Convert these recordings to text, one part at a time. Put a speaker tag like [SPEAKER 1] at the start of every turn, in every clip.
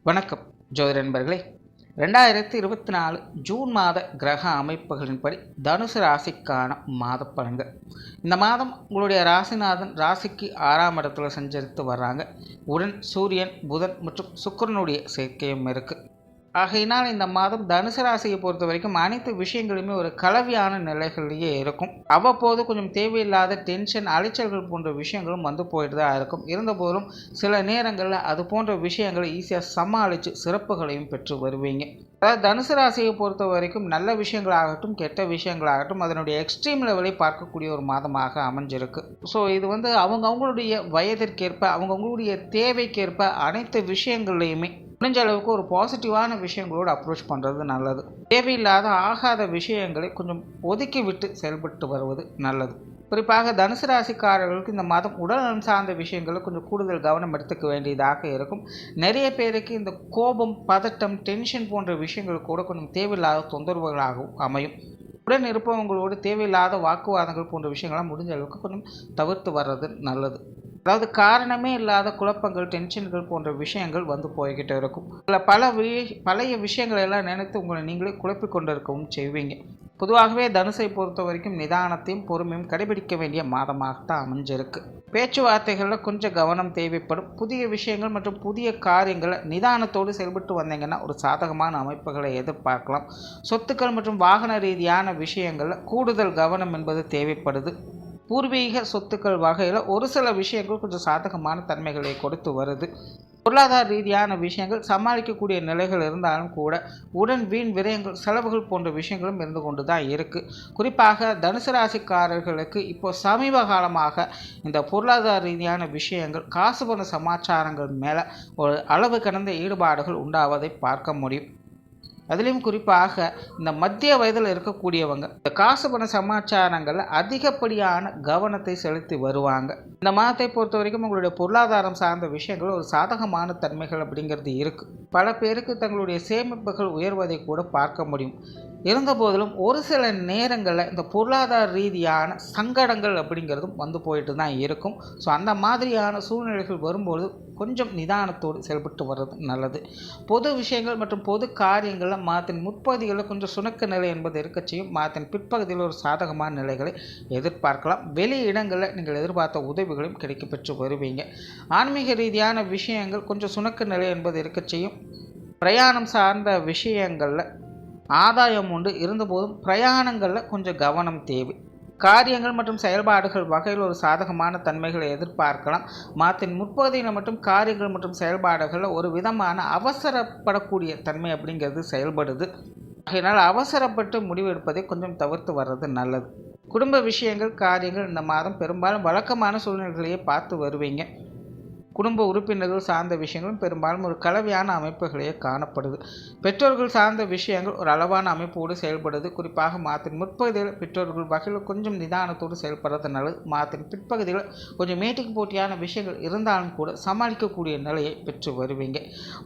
[SPEAKER 1] வணக்கம் ஜோதிட நண்பர்களே. 2024 ஜூன் மாத கிரக அமைப்புகளின்படி தனுசு ராசிக்கான மாத பலன்கள். இந்த மாதம் உங்களுடைய ராசிநாதன் ராசிக்கு 6ஆம் இடத்துல சஞ்சரித்து வர்றாங்க. உடன் சூரியன், புதன் மற்றும் சுக்கிரனுடைய சேர்க்கையும் இருக்குது. ஆகையினால் இந்த மாதம் தனுசு ராசியை பொறுத்த வரைக்கும் அனைத்து விஷயங்களுமே ஒரு கலவையான நிலைகளிலேயே இருக்கும். அவ்வப்போது கொஞ்சம் தேவையில்லாத டென்ஷன், அலைச்சல்கள் போன்ற விஷயங்களும் வந்து போயிட்டு தான் இருக்கும். இருந்தபோதும் சில நேரங்களில் அது போன்ற விஷயங்களை ஈஸியாக சமாளித்து சிறப்புகளையும் பெற்று வருவீங்க. அதாவது தனுசு ராசியை பொறுத்த வரைக்கும் நல்ல விஷயங்களாகட்டும் கெட்ட விஷயங்களாகட்டும் அதனுடைய எக்ஸ்ட்ரீம் லெவலை பார்க்கக்கூடிய ஒரு மாதமாக அமைஞ்சிருக்கு. ஸோ இது அவங்களுடைய வயதிற்கேற்ப அவங்களுடைய தேவைக்கேற்ப அனைத்து விஷயங்கள்லையுமே முடிஞ்ச அளவுக்கு ஒரு பாசிட்டிவான விஷயங்களோடு அப்ரோச் பண்ணுறது நல்லது. தேவையில்லாத ஆகாத விஷயங்களை கொஞ்சம் ஒதுக்கி விட்டு செயல்பட்டு வருவது நல்லது. குறிப்பாக தனுசு ராசிக்காரர்களுக்கு இந்த மாதம் உடல்நலம் சார்ந்த விஷயங்களில் கொஞ்சம் கூடுதல் கவனம் எடுத்துக்க வேண்டியதாக இருக்கும். நிறைய பேருக்கு இந்த கோபம், பதட்டம், டென்ஷன் போன்ற விஷயங்கள் கூட கொஞ்சம் தேவையில்லாத தொந்தரவுகளாகவும் அமையும். உடன் இருப்பவங்களோடு தேவையில்லாத வாக்குவாதங்கள் போன்ற விஷயங்கள்லாம் முடிஞ்ச அளவுக்கு கொஞ்சம் தவிர்த்து வர்றது நல்லது. அதாவது காரணமே இல்லாத குழப்பங்கள், டென்ஷன்கள் போன்ற விஷயங்கள் வந்து போய்கிட்டு இருக்கும். இதில் பழைய விஷயங்களை எல்லாம் நினைத்து உங்களை நீங்களே குழப்பிக் கொண்டிருக்கவும் செய்வீங்க. பொதுவாகவே தனுசை பொறுத்த வரைக்கும் நிதானத்தையும் பொறுமையும் கடைபிடிக்க வேண்டிய மாதமாகத்தான் அமைஞ்சிருக்கு. பேச்சுவார்த்தைகளில் கொஞ்சம் கவனம் தேவைப்படும். புதிய விஷயங்கள் மற்றும் புதிய காரியங்களை நிதானத்தோடு செயல்பட்டு வந்தீங்கன்னா ஒரு சாதகமான அமைப்புகளை எதிர்பார்க்கலாம். சொத்துக்கள் மற்றும் வாகன ரீதியான விஷயங்களில் கூடுதல் கவனம் என்பது தேவைப்படுது. பூர்வீக சொத்துக்கள் வகையில் ஒரு சில விஷயங்கள் கொஞ்சம் சாதகமான தன்மைகளை கொடுத்து வருது. பொருளாதார ரீதியான விஷயங்கள் சமாளிக்கக்கூடிய நிலைகள் இருந்தாலும் கூட உடன் வீண் விரயங்கள், செலவுகள் போன்ற விஷயங்களும் இருந்து கொண்டு தான் இருக்குது. குறிப்பாக தனுசு ராசிக்காரர்களுக்கு இப்போ சமீப காலமாக இந்த பொருளாதார ரீதியான விஷயங்கள், காசு பண சமாச்சாரங்கள் மேலே ஒரு அளவு கடந்த ஈடுபாடுகள் உண்டாவதை பார்க்க முடியும். அதுலேயும் குறிப்பாக இந்த மத்திய வயதில் இருக்கக்கூடியவங்க இந்த காசு பண சமாச்சாரங்களில் அதிகப்படியான கவனத்தை செலுத்தி வருவாங்க. இந்த மாதத்தை பொறுத்த வரைக்கும் உங்களுடைய பொருளாதாரம் சார்ந்த விஷயங்கள் ஒரு சாதகமான தன்மைகள் அப்படிங்கிறது இருக்குது. பல பேருக்கு தங்களுடைய சேமிப்புகள் உயர்வதை கூட பார்க்க முடியும். இருந்தபோதிலும் ஒரு சில நேரங்களில் இந்த பொருளாதார ரீதியான சங்கடங்கள் அப்படிங்கிறதும் வந்து போயிட்டு தான் இருக்கும். ஸோ அந்த மாதிரியான சூழ்நிலைகள் வரும்போது கொஞ்சம் நிதானத்தோடு செயல்பட்டு வர்றது நல்லது. பொது விஷயங்கள் மற்றும் பொது காரியங்களில் மாதத்தின் முற்பகுதிகளில் கொஞ்சம் சுணக்க நிலை என்பது இருக்க செய்யும். மாதத்தின் பிற்பகுதியில் ஒரு சாதகமான நிலைகளை எதிர்பார்க்கலாம். வெளி இடங்களில் நீங்கள் எதிர்பார்த்த உதவிகளையும் கிடைக்க பெற்று வருவீங்க. ஆன்மீக ரீதியான விஷயங்கள் கொஞ்சம் சுணக்க நிலை என்பது இருக்க செய்யும். பிரயாணம் சார்ந்த விஷயங்களில் ஆதாயம் உண்டு. இருந்தபோதும் பிரயாணங்களில் கொஞ்சம் கவனம் தேவை. காரியங்கள் மற்றும் செயல்பாடுகள் வகையில் ஒரு சாதகமான தன்மைகளை எதிர்பார்க்கலாம். மாதத்தின் முற்பகுதியில் மட்டும் காரியங்கள் மற்றும் செயல்பாடுகளில் ஒரு விதமான அவசரப்படக்கூடிய தன்மை அப்படிங்கிறது செயல்படுது. அதனால் அவசரப்பட்டு முடிவெடுப்பதை கொஞ்சம் தவிர்த்து வர்றது நல்லது. குடும்ப விஷயங்கள், காரியங்கள் இந்த மாதம் பெரும்பாலும் வழக்கமான சூழ்நிலைகளையே பார்த்து வருவீங்க. குடும்ப உறுப்பினர்கள் சார்ந்த விஷயங்களும் பெரும்பாலும் ஒரு கலவையான அமைப்புகளையே காணப்படுது. பெற்றோர்கள் சார்ந்த விஷயங்கள் ஒரு அளவான அமைப்போடு செயல்படுது. குறிப்பாக மாதத்தின் முற்பகுதியில் பெற்றோர்கள் வகையில் கொஞ்சம் நிதானத்தோடு செயல்படுறது நல்லது. மாதத்தின் பிற்பகுதியில் கொஞ்சம் மீட்டிங் போட்டியான விஷயங்கள் இருந்தாலும் கூட சமாளிக்கக்கூடிய நிலையை பெற்று வருவீங்க.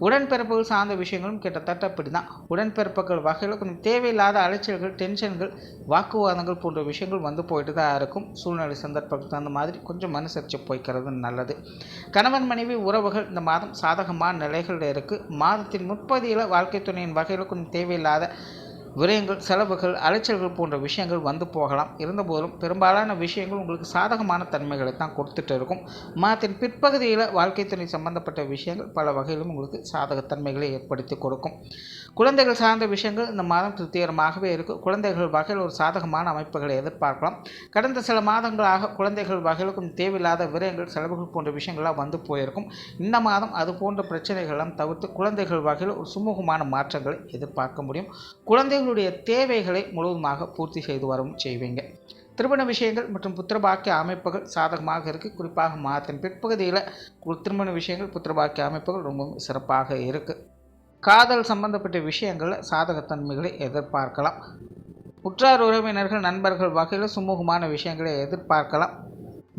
[SPEAKER 1] உடன்பிறப்புகள் சார்ந்த விஷயங்களும் கிட்டத்தட்ட அப்படி தான். உடன்பிறப்புகள் வகையில் கொஞ்சம் தேவையில்லாத அலைச்சல்கள், டென்ஷன்கள், வாக்குவாதங்கள் போன்ற விஷயங்கள் வந்து போயிட்டு தான் இருக்கும். சூழ்நிலை சந்தர்ப்பத்துக்கு தகுந்த மாதிரி கொஞ்சம் அனுசரித்து போய்க்கிறது நல்லது. கணவன் மனைவி உறவுகள் இந்த மாதம் சாதகமான நிலைகளில் இருக்குது. மாதத்தின் முற்பகுதியில் வாழ்க்கை துணையின் வகையில் கொஞ்சம் தேவையில்லாத விரயங்கள், செலவுகள், அலைச்சல்கள் போன்ற விஷயங்கள் வந்து போகலாம். இருந்தபோதும் பெரும்பாலான விஷயங்கள் உங்களுக்கு சாதகமான தன்மைகளை தான் கொடுத்துட்டு இருக்கும். மாதத்தின் பிற்பகுதியில் வாழ்க்கை துணை சம்பந்தப்பட்ட விஷயங்கள் பல வகையிலும் உங்களுக்கு சாதகத்தன்மைகளை ஏற்படுத்தி கொடுக்கும். குழந்தைகள் சார்ந்த விஷயங்கள் இந்த மாதம் திருப்திகரமாகவே இருக்கும். குழந்தைகள் வகையில் ஒரு சாதகமான அமைப்புகளை எதிர்பார்க்கலாம். கடந்த சில மாதங்களாக குழந்தைகள் வகையில் கொஞ்சம் தேவையில்லாத விரயங்கள், செலவுகள் போன்ற விஷயங்கள்லாம் வந்து போயிருக்கும். இந்த மாதம் அது போன்ற பிரச்சனைகளெல்லாம் தவிர்த்து குழந்தைகள் வகையில் ஒரு சுமூகமான மாற்றங்களை எதிர்பார்க்க முடியும். குழந்தைகளுடைய தேவைகளை முழுவதுமாக பூர்த்தி செய்து வரவும் செய்வீங்க. திருமண விஷயங்கள் மற்றும் புத்திரபாக்கிய அமைப்புகள் சாதகமாக இருக்குது. குறிப்பாக மாதத்தின் பிற்பகுதியில் திருமண விஷயங்கள், புத்திரபாக்கிய அமைப்புகள் ரொம்பவும் சிறப்பாக இருக்குது. காதல் சம்பந்தப்பட்ட விஷயங்களில் சாதகத்தன்மைகளை எதிர்பார்க்கலாம். உற்றார் உறவினர்கள், நண்பர்கள் வகையில் சுமூகமான விஷயங்களை எதிர்பார்க்கலாம்.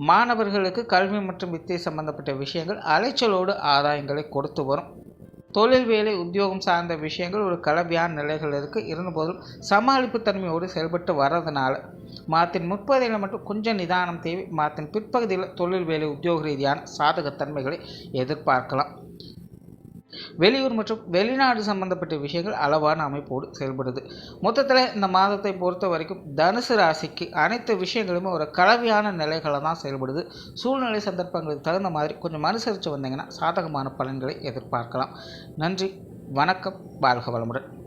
[SPEAKER 1] மாணவர்களுக்கு கல்வி மற்றும் வித்தை சம்பந்தப்பட்ட விஷயங்கள் அலைச்சலோடு ஆதாயங்களை கொடுத்து வரும். தொழில், வேலை, உத்தியோகம் சார்ந்த விஷயங்கள் ஒரு கலவையான நிலைகள் இருக்குது. இருந்தபோதும் சமாளிப்பு தன்மையோடு செயல்பட்டு வர்றதுனால மாதத்தின் முற்பகுதியில் மட்டும் கொஞ்சம் நிதானம் தேவை. மாதத்தின் பிற்பகுதியில் தொழில், வேலை, உத்தியோக ரீதியான சாதகத்தன்மைகளை எதிர்பார்க்கலாம். வெளியூர் மற்றும் வெளிநாடு சம்பந்தப்பட்ட விஷயங்கள் அளவான அமைப்போடு செயல்படுது. மொத்தத்தில் இந்த மாதத்தை பொறுத்த வரைக்கும் தனுசு ராசிக்கு அனைத்து விஷயங்களுமே ஒரு கலவையான நிலைகளை தான் செயல்படுது. சூழ்நிலை சந்தர்ப்பங்களுக்கு தகுந்த மாதிரி கொஞ்சம் அனுசரித்து வந்தீங்கன்னா சாதகமான பலன்களை எதிர்பார்க்கலாம். நன்றி, வணக்கம், வாழ்க வளமுடன்.